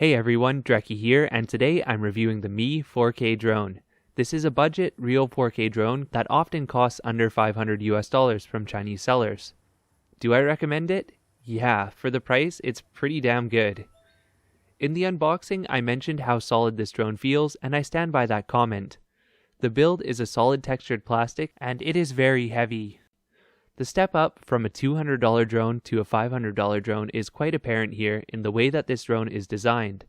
Hey everyone, Dreki here, and today I'm reviewing the Mi 4K drone. This is a budget, real 4K drone that often costs under $500 from Chinese sellers. Do I recommend it? Yeah, for the price, it's pretty damn good. In the unboxing, I mentioned how solid this drone feels, and I stand by that comment. The build is a solid textured plastic, and it is very heavy. The step up from a $200 drone to a $500 drone is quite apparent here in the way that this drone is designed.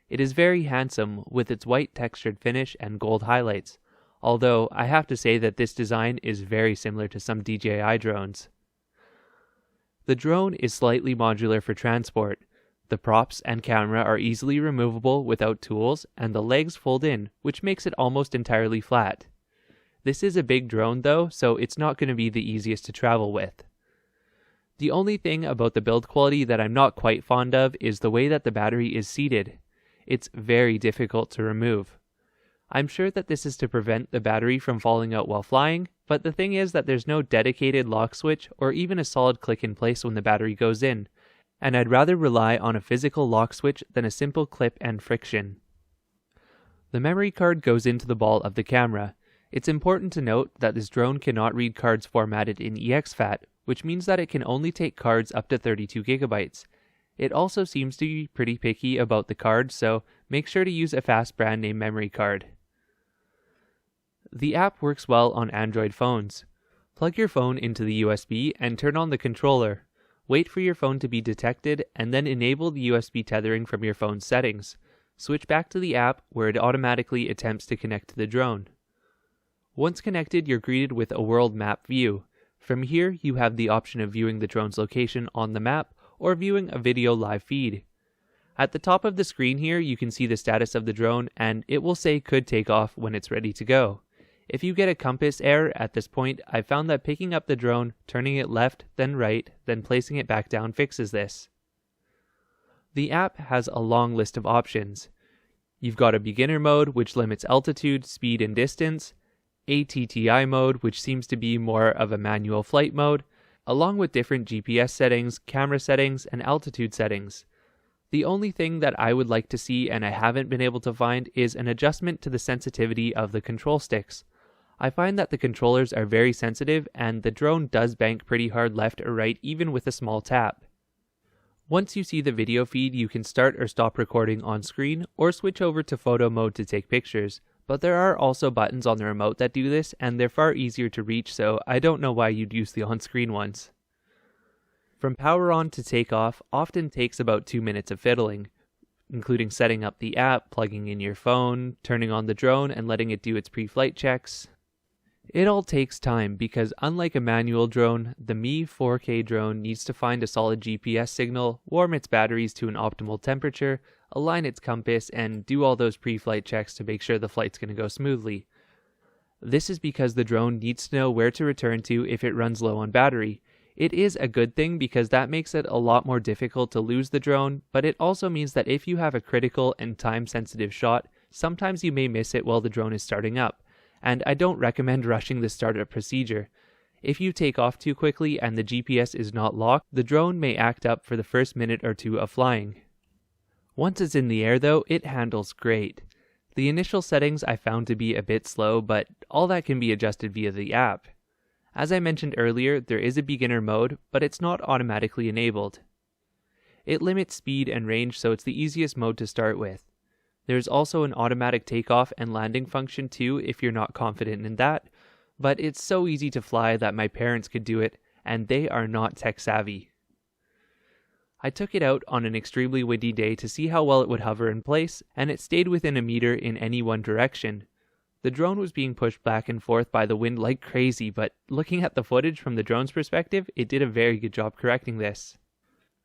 It is very handsome with its white textured finish and gold highlights, although I have to say that this design is very similar to some DJI drones. The drone is slightly modular for transport. The props and camera are easily removable without tools, and the legs fold in, which makes it almost entirely flat. This is a big drone though, so it's not going to be the easiest to travel with. The only thing about the build quality that I'm not quite fond of is the way that the battery is seated. It's very difficult to remove. I'm sure that this is to prevent the battery from falling out while flying, but the thing is that there's no dedicated lock switch or even a solid click in place when the battery goes in, and I'd rather rely on a physical lock switch than a simple clip and friction. The memory card goes into the ball of the camera. It's important to note that this drone cannot read cards formatted in exFAT, which means that it can only take cards up to 32 gigabytes. It also seems to be pretty picky about the cards, so make sure to use a fast brand name memory card. The app works well on Android phones. Plug your phone into the USB and turn on the controller. Wait for your phone to be detected and then enable the USB tethering from your phone's settings. Switch back to the app where it automatically attempts to connect to the drone. Once connected, you're greeted with a world map view. From here, you have the option of viewing the drone's location on the map or viewing a video live feed. At the top of the screen here, you can see the status of the drone and it will say could take off when it's ready to go. If you get a compass error at this point, I found that picking up the drone, turning it left, then right, then placing it back down fixes this. The app has a long list of options. You've got a beginner mode, which limits altitude, speed, and distance, ATTI mode, which seems to be more of a manual flight mode, along with different GPS settings, camera settings, and altitude settings. The only thing that I would like to see and I haven't been able to find is an adjustment to the sensitivity of the control sticks. I find that the controllers are very sensitive and the drone does bank pretty hard left or right even with a small tap. Once you see the video feed, you can start or stop recording on screen or switch over to photo mode to take pictures. But there are also buttons on the remote that do this, and they're far easier to reach, so I don't know why you'd use the on-screen ones. From power on to takeoff often takes about 2 minutes of fiddling, including setting up the app, plugging in your phone, turning on the drone and letting it do its pre-flight checks. It all takes time because unlike a manual drone, the Mi 4K drone needs to find a solid GPS signal, warm its batteries to an optimal temperature, align its compass, and do all those pre-flight checks to make sure the flight's going to go smoothly. This is because the drone needs to know where to return to if it runs low on battery. It is a good thing because that makes it a lot more difficult to lose the drone, but it also means that if you have a critical and time-sensitive shot, sometimes you may miss it while the drone is starting up, and I don't recommend rushing the startup procedure. If you take off too quickly and the GPS is not locked, the drone may act up for the first minute or two of flying. Once it's in the air though, it handles great. The initial settings I found to be a bit slow, but all that can be adjusted via the app. As I mentioned earlier, there is a beginner mode, but it's not automatically enabled. It limits speed and range, so it's the easiest mode to start with. There's also an automatic takeoff and landing function too if you're not confident in that, but it's so easy to fly that my parents could do it, and they are not tech savvy. I took it out on an extremely windy day to see how well it would hover in place, and it stayed within a meter in any one direction. The drone was being pushed back and forth by the wind like crazy, but looking at the footage from the drone's perspective, it did a very good job correcting this.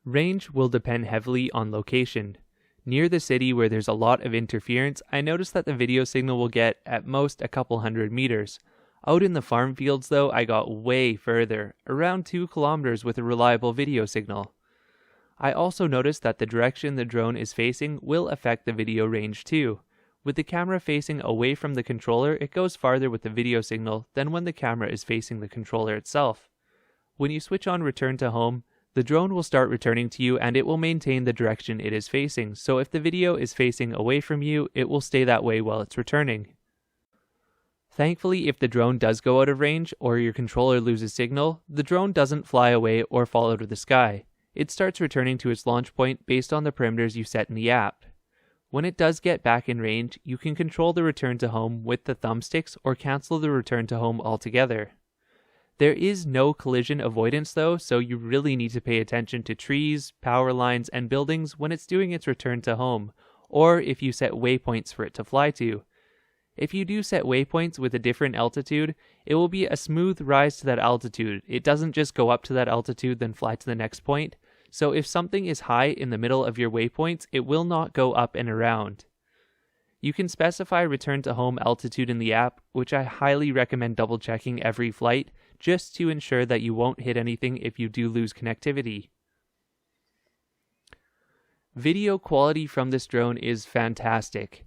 Range will depend heavily on location. Near the city where there's a lot of interference, I noticed that the video signal will get at most a couple hundred meters. Out in the farm fields though, I got way further, around 2 kilometers with a reliable video signal. I also noticed that the direction the drone is facing will affect the video range too. With the camera facing away from the controller, it goes farther with the video signal than when the camera is facing the controller itself. When you switch on return to home, The drone will start returning to you and it will maintain the direction it is facing, so if the video is facing away from you, it will stay that way while it's returning. Thankfully, if the drone does go out of range or your controller loses signal, the drone doesn't fly away or fall out of the sky. It starts returning to its launch point based on the parameters you set in the app. When it does get back in range, you can control the return to home with the thumbsticks or cancel the return to home altogether. There is no collision avoidance though, so you really need to pay attention to trees, power lines, and buildings when it's doing its return to home, or if you set waypoints for it to fly to. If you do set waypoints with a different altitude, it will be a smooth rise to that altitude. It doesn't just go up to that altitude then fly to the next point. So if something is high in the middle of your waypoints, it will not go up and around. You can specify return to home altitude in the app, which I highly recommend double checking every flight, just to ensure that you won't hit anything if you do lose connectivity. Video quality from this drone is fantastic.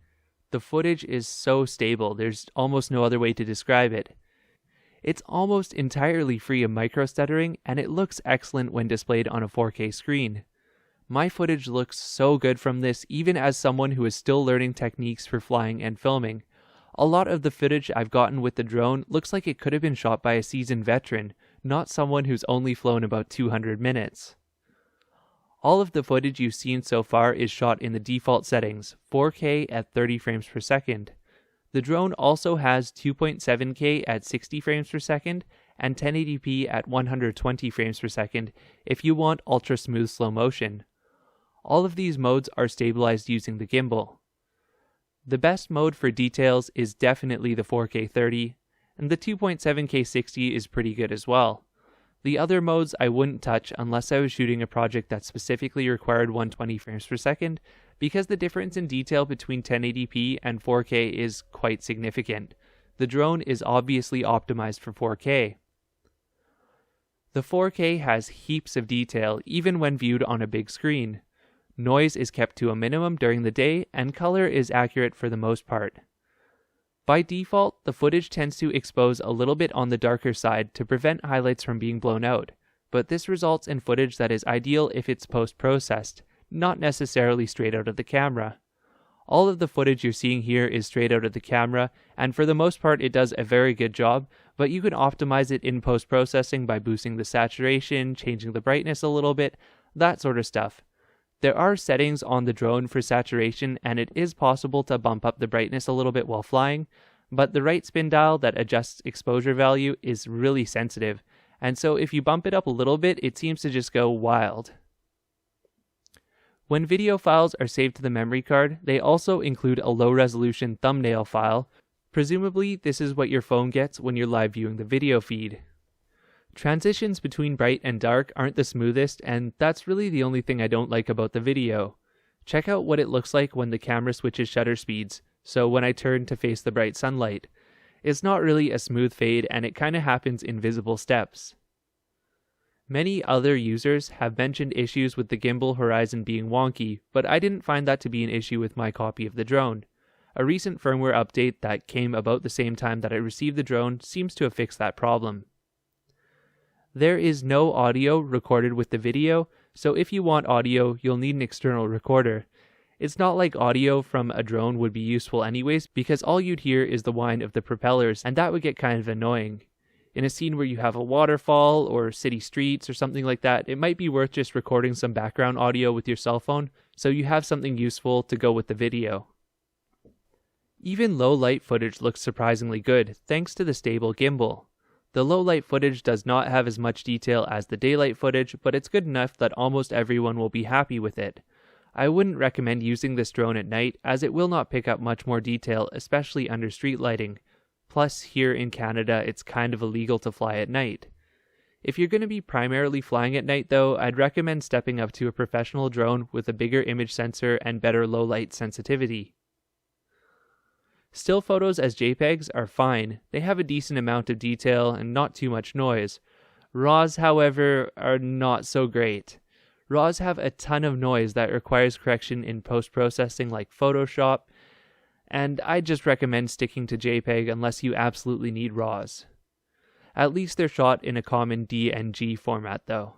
The footage is so stable, there's almost no other way to describe it. It's almost entirely free of micro-stuttering, and it looks excellent when displayed on a 4K screen. My footage looks so good from this, even as someone who is still learning techniques for flying and filming. A lot of the footage I've gotten with the drone looks like it could have been shot by a seasoned veteran, not someone who's only flown about 200 minutes. All of the footage you've seen so far is shot in the default settings, 4K at 30 frames per second. The drone also has 2.7K at 60 frames per second and 1080p at 120 frames per second if you want ultra smooth slow motion. All of these modes are stabilized using the gimbal. The best mode for details is definitely the 4K 30, and the 2.7K 60 is pretty good as well. The other modes I wouldn't touch unless I was shooting a project that specifically required 120 frames per second, because the difference in detail between 1080p and 4K is quite significant. The drone is obviously optimized for 4K. The 4K has heaps of detail even when viewed on a big screen. Noise is kept to a minimum during the day, and color is accurate for the most part. By default, the footage tends to expose a little bit on the darker side to prevent highlights from being blown out, but this results in footage that is ideal if it's post-processed, not necessarily straight out of the camera. All of the footage you're seeing here is straight out of the camera, and for the most part it does a very good job, but you can optimize it in post-processing by boosting the saturation, changing the brightness a little bit, that sort of stuff. There are settings on the drone for saturation, and it is possible to bump up the brightness a little bit while flying, but the right spin dial that adjusts exposure value is really sensitive, and so if you bump it up a little bit, it seems to just go wild. When video files are saved to the memory card, they also include a low-resolution thumbnail file. Presumably, this is what your phone gets when you're live viewing the video feed. Transitions between bright and dark aren't the smoothest, and that's really the only thing I don't like about the video. Check out what it looks like when the camera switches shutter speeds, so when I turn to face the bright sunlight. It's not really a smooth fade, and it kinda happens in visible steps. Many other users have mentioned issues with the gimbal horizon being wonky, but I didn't find that to be an issue with my copy of the drone. A recent firmware update that came about the same time that I received the drone seems to have fixed that problem. There is no audio recorded with the video, so if you want audio, you'll need an external recorder. It's not like audio from a drone would be useful anyways, because all you'd hear is the whine of the propellers, and that would get kind of annoying. In a scene where you have a waterfall or city streets or something like that, it might be worth just recording some background audio with your cell phone, so you have something useful to go with the video. Even low light footage looks surprisingly good, thanks to the stable gimbal. The low light footage does not have as much detail as the daylight footage, but it's good enough that almost everyone will be happy with it. I wouldn't recommend using this drone at night, as it will not pick up much more detail, especially under street lighting. Plus, here in Canada, it's kind of illegal to fly at night. If you're going to be primarily flying at night though, I'd recommend stepping up to a professional drone with a bigger image sensor and better low light sensitivity. Still photos as JPEGs are fine. They have a decent amount of detail and not too much noise. RAWs, however, are not so great. RAWs have a ton of noise that requires correction in post-processing like Photoshop, and I just recommend sticking to JPEG unless you absolutely need RAWs. At least they're shot in a common DNG format though.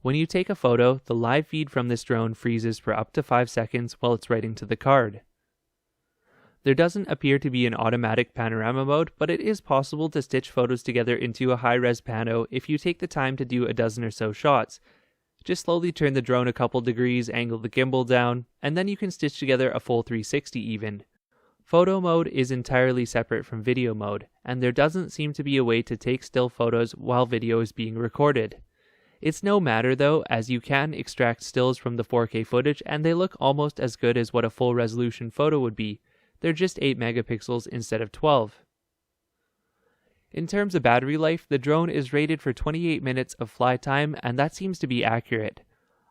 When you take a photo, the live feed from this drone freezes for up to 5 seconds while it's writing to the card. There doesn't appear to be an automatic panorama mode, but it is possible to stitch photos together into a high-res pano if you take the time to do a dozen or so shots. Just slowly turn the drone a couple degrees, angle the gimbal down, and then you can stitch together a full 360 even. Photo mode is entirely separate from video mode, and there doesn't seem to be a way to take still photos while video is being recorded. It's no matter though, as you can extract stills from the 4K footage and they look almost as good as what a full resolution photo would be. They're just 8 megapixels instead of 12. In terms of battery life, the drone is rated for 28 minutes of fly time, and that seems to be accurate.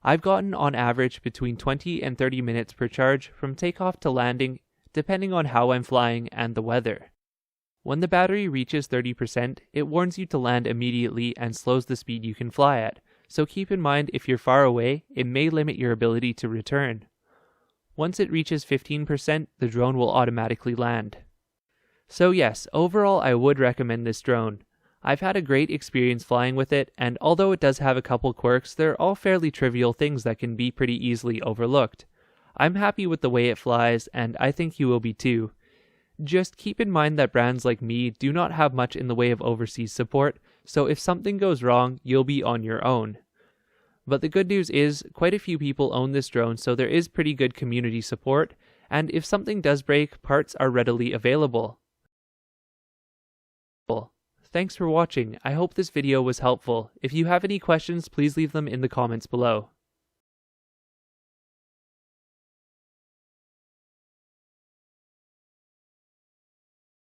I've gotten on average between 20 and 30 minutes per charge from takeoff to landing, depending on how I'm flying and the weather. When the battery reaches 30%, it warns you to land immediately and slows the speed you can fly at, so keep in mind if you're far away, it may limit your ability to return. Once it reaches 15%, the drone will automatically land. So yes, overall I would recommend this drone. I've had a great experience flying with it, and although it does have a couple quirks, they're all fairly trivial things that can be pretty easily overlooked. I'm happy with the way it flies, and I think you will be too. Just keep in mind that brands like me do not have much in the way of overseas support, so if something goes wrong, you'll be on your own. But the good news is, quite a few people own this drone, so there is pretty good community support, and if something does break, parts are readily available. Thanks for watching. I hope this video was helpful. If you have any questions, please leave them in the comments below.